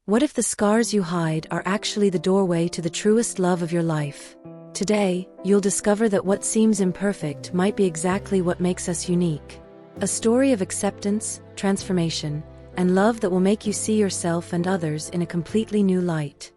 What if the scars you hide are actually the doorway to the truest love of your life? Today, you'll discover that what seems imperfect might be exactly what makes us unique. A story of acceptance, transformation, and love that will make you see yourself and others in a completely new light.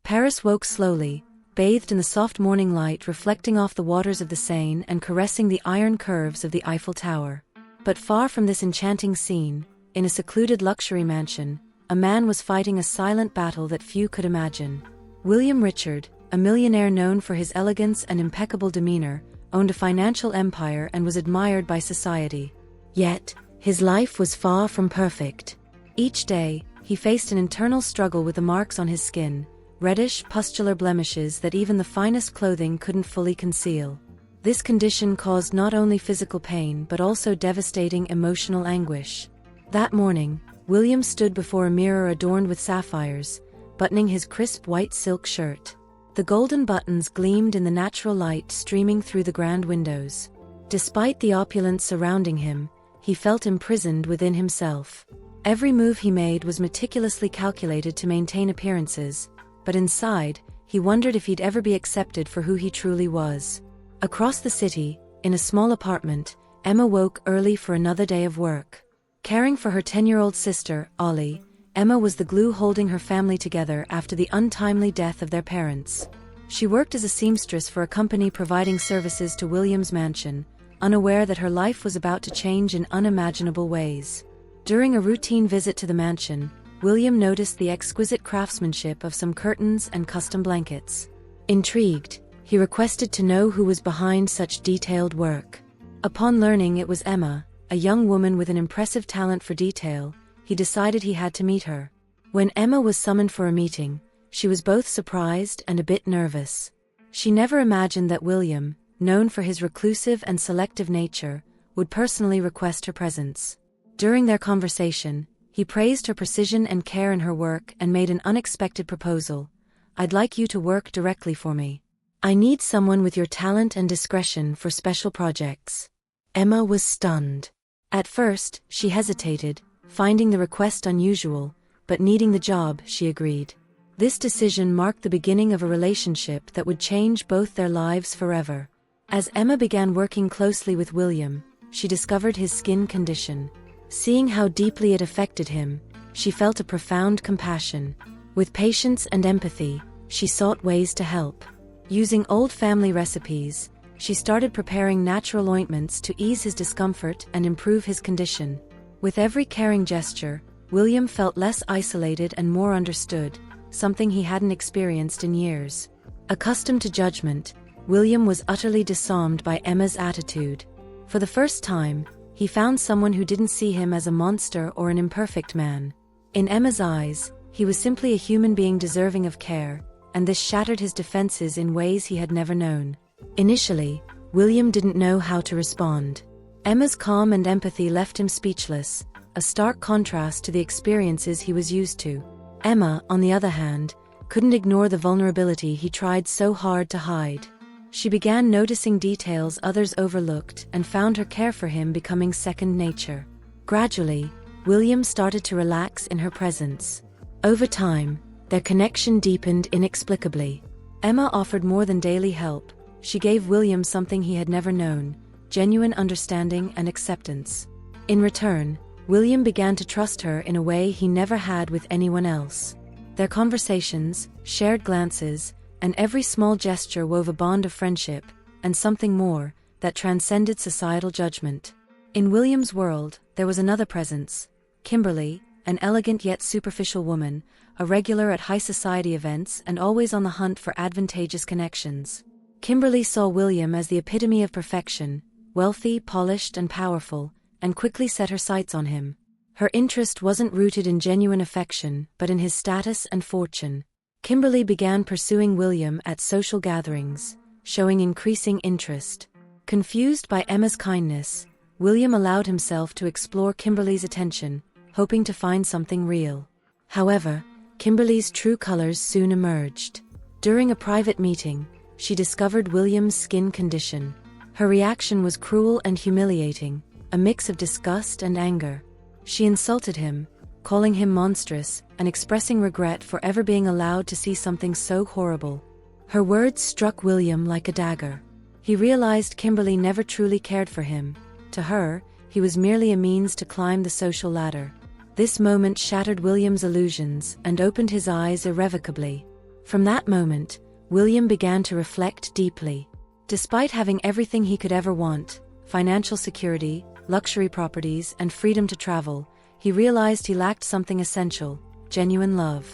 Paris woke slowly, bathed in the soft morning light reflecting off the waters of the Seine and caressing the iron curves of the Eiffel Tower. But far from this enchanting scene, in a secluded luxury mansion, a man was fighting a silent battle that few could imagine. William Richard, a millionaire known for his elegance and impeccable demeanor, owned a financial empire and was admired by society. Yet, his life was far from perfect. Each day, he faced an internal struggle with the marks on his skin, reddish, pustular blemishes that even the finest clothing couldn't fully conceal. This condition caused not only physical pain but also devastating emotional anguish. That morning, William stood before a mirror adorned with sapphires, buttoning his crisp white silk shirt. The golden buttons gleamed in the natural light streaming through the grand windows. Despite the opulence surrounding him, he felt imprisoned within himself. Every move he made was meticulously calculated to maintain appearances, but inside, he wondered if he'd ever be accepted for who he truly was. Across the city, in a small apartment, Emma woke early for another day of work. Caring for her 10-year-old sister, Ollie, Emma was the glue holding her family together after the untimely death of their parents. She worked as a seamstress for a company providing services to William's mansion, unaware that her life was about to change in unimaginable ways. During a routine visit to the mansion, William noticed the exquisite craftsmanship of some curtains and custom blankets. Intrigued, he requested to know who was behind such detailed work. Upon learning it was Emma, a young woman with an impressive talent for detail, he decided he had to meet her. When Emma was summoned for a meeting, she was both surprised and a bit nervous. She never imagined that William, known for his reclusive and selective nature, would personally request her presence. During their conversation, he praised her precision and care in her work and made an unexpected proposal. "I'd like you to work directly for me. I need someone with your talent and discretion for special projects." Emma was stunned. At first, she hesitated, finding the request unusual, but needing the job, she agreed. This decision marked the beginning of a relationship that would change both their lives forever. As Emma began working closely with William, she discovered his skin condition. Seeing how deeply it affected him, she felt a profound compassion. With patience and empathy, she sought ways to help. Using old family recipes, she started preparing natural ointments to ease his discomfort and improve his condition. With every caring gesture, William felt less isolated and more understood, something he hadn't experienced in years. Accustomed to judgment, William was utterly disarmed by Emma's attitude. For the first time, he found someone who didn't see him as a monster or an imperfect man. In Emma's eyes, he was simply a human being deserving of care, and this shattered his defenses in ways he had never known. Initially, William didn't know how to respond. Emma's calm and empathy left him speechless, a stark contrast to the experiences he was used to. Emma, on the other hand, couldn't ignore the vulnerability he tried so hard to hide. She began noticing details others overlooked and found her care for him becoming second nature. Gradually, William started to relax in her presence. Over time, their connection deepened inexplicably. Emma offered more than daily help. She gave William something he had never known: genuine understanding and acceptance. In return, William began to trust her in a way he never had with anyone else. Their conversations, shared glances, and every small gesture wove a bond of friendship, and something more, that transcended societal judgment. In William's world, there was another presence: Kimberly, an elegant yet superficial woman, a regular at high society events and always on the hunt for advantageous connections. Kimberly saw William as the epitome of perfection, wealthy, polished, and powerful, and quickly set her sights on him. Her interest wasn't rooted in genuine affection, but in his status and fortune. Kimberly began pursuing William at social gatherings, showing increasing interest. Confused by Emma's kindness, William allowed himself to explore Kimberly's attention, hoping to find something real. However, Kimberly's true colors soon emerged. During a private meeting, she discovered William's skin condition. Her reaction was cruel and humiliating, a mix of disgust and anger. She insulted him, calling him monstrous, and expressing regret for ever being allowed to see something so horrible. Her words struck William like a dagger. He realized Kimberly never truly cared for him. To her, he was merely a means to climb the social ladder. This moment shattered William's illusions and opened his eyes irrevocably. From that moment, William began to reflect deeply. Despite having everything he could ever want, financial security, luxury properties, and freedom to travel, he realized he lacked something essential: genuine love.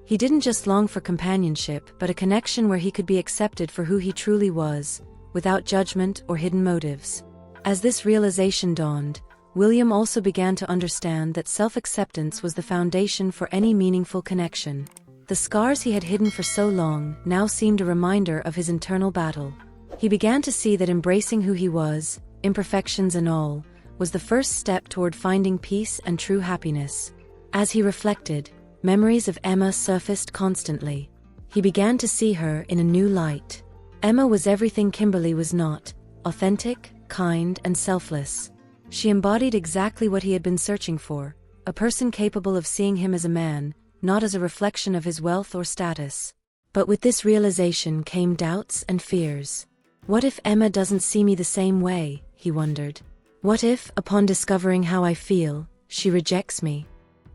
He didn't just long for companionship, but a connection where he could be accepted for who he truly was, without judgment or hidden motives. As this realization dawned, William also began to understand that self-acceptance was the foundation for any meaningful connection. The scars he had hidden for so long now seemed a reminder of his internal battle. He began to see that embracing who he was, imperfections and all, was the first step toward finding peace and true happiness. As he reflected, memories of Emma surfaced constantly. He began to see her in a new light. Emma was everything Kimberly was not: authentic, kind, and selfless. She embodied exactly what he had been searching for: a person capable of seeing him as a man, not as a reflection of his wealth or status. But with this realization came doubts and fears. What if Emma doesn't see me the same way, he wondered. What if, upon discovering how I feel, she rejects me?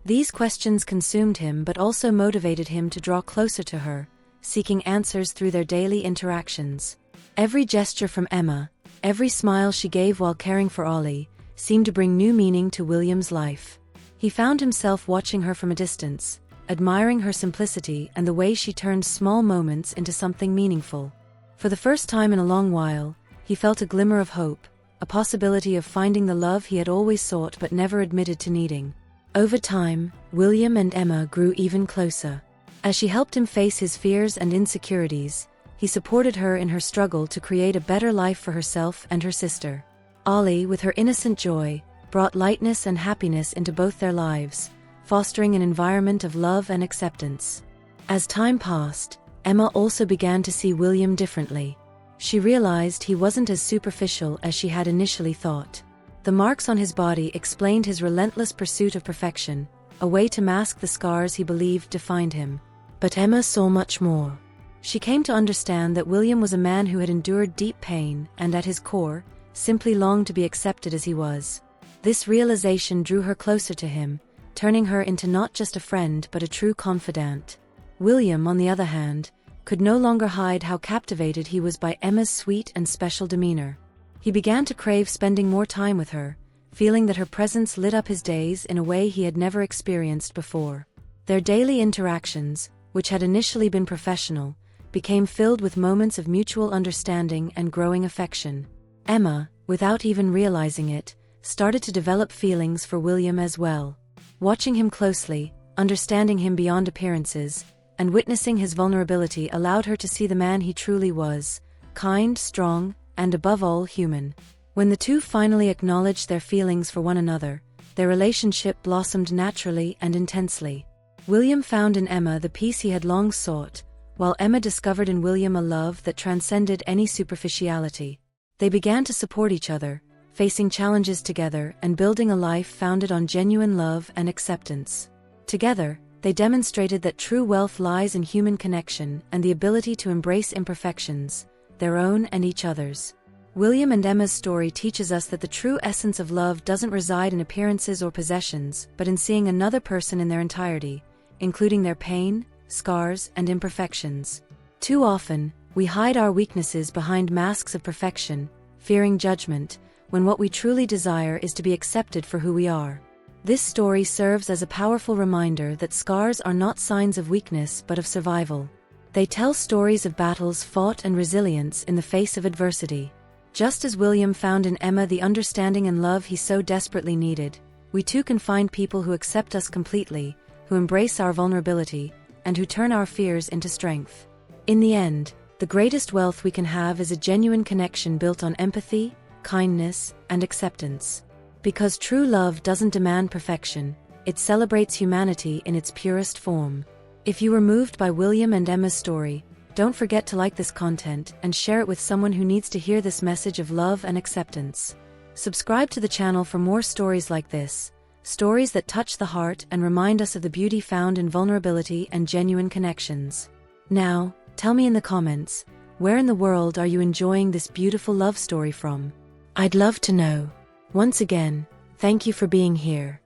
These questions consumed him but also motivated him to draw closer to her, seeking answers through their daily interactions. Every gesture from Emma, every smile she gave while caring for Ollie, seemed to bring new meaning to William's life. He found himself watching her from a distance, admiring her simplicity and the way she turned small moments into something meaningful. For the first time in a long while, he felt a glimmer of hope, a possibility of finding the love he had always sought but never admitted to needing. Over time, William and Emma grew even closer. As she helped him face his fears and insecurities, he supported her in her struggle to create a better life for herself and her sister. Ollie, with her innocent joy, brought lightness and happiness into both their lives, fostering an environment of love and acceptance. As time passed, Emma also began to see William differently. She realized he wasn't as superficial as she had initially thought. The marks on his body explained his relentless pursuit of perfection, a way to mask the scars he believed defined him. But Emma saw much more. She came to understand that William was a man who had endured deep pain and, at his core, simply longed to be accepted as he was. This realization drew her closer to him, turning her into not just a friend but a true confidant. William, on the other hand, could no longer hide how captivated he was by Emma's sweet and special demeanor. He began to crave spending more time with her, feeling that her presence lit up his days in a way he had never experienced before. Their daily interactions, which had initially been professional, became filled with moments of mutual understanding and growing affection. Emma, without even realizing it, started to develop feelings for William as well. Watching him closely, understanding him beyond appearances, and witnessing his vulnerability allowed her to see the man he truly was: kind, strong, and above all human. When the two finally acknowledged their feelings for one another, their relationship blossomed naturally and intensely. William found in Emma the peace he had long sought, while Emma discovered in William a love that transcended any superficiality. They began to support each other, facing challenges together and building a life founded on genuine love and acceptance. Together, they demonstrated that true wealth lies in human connection and the ability to embrace imperfections, their own and each other's. William and Emma's story teaches us that the true essence of love doesn't reside in appearances or possessions, but in seeing another person in their entirety, including their pain, scars, and imperfections. Too often, we hide our weaknesses behind masks of perfection, fearing judgment, when what we truly desire is to be accepted for who we are. This story serves as a powerful reminder that scars are not signs of weakness but of survival. They tell stories of battles fought and resilience in the face of adversity. Just as William found in Emma the understanding and love he so desperately needed, we too can find people who accept us completely, who embrace our vulnerability, and who turn our fears into strength. In the end, the greatest wealth we can have is a genuine connection built on empathy, kindness, and acceptance. Because true love doesn't demand perfection, it celebrates humanity in its purest form. If you were moved by William and Emma's story, don't forget to like this content and share it with someone who needs to hear this message of love and acceptance. Subscribe to the channel for more stories like this, stories that touch the heart and remind us of the beauty found in vulnerability and genuine connections. Now, tell me in the comments, where in the world are you enjoying this beautiful love story from? I'd love to know. Once again, thank you for being here.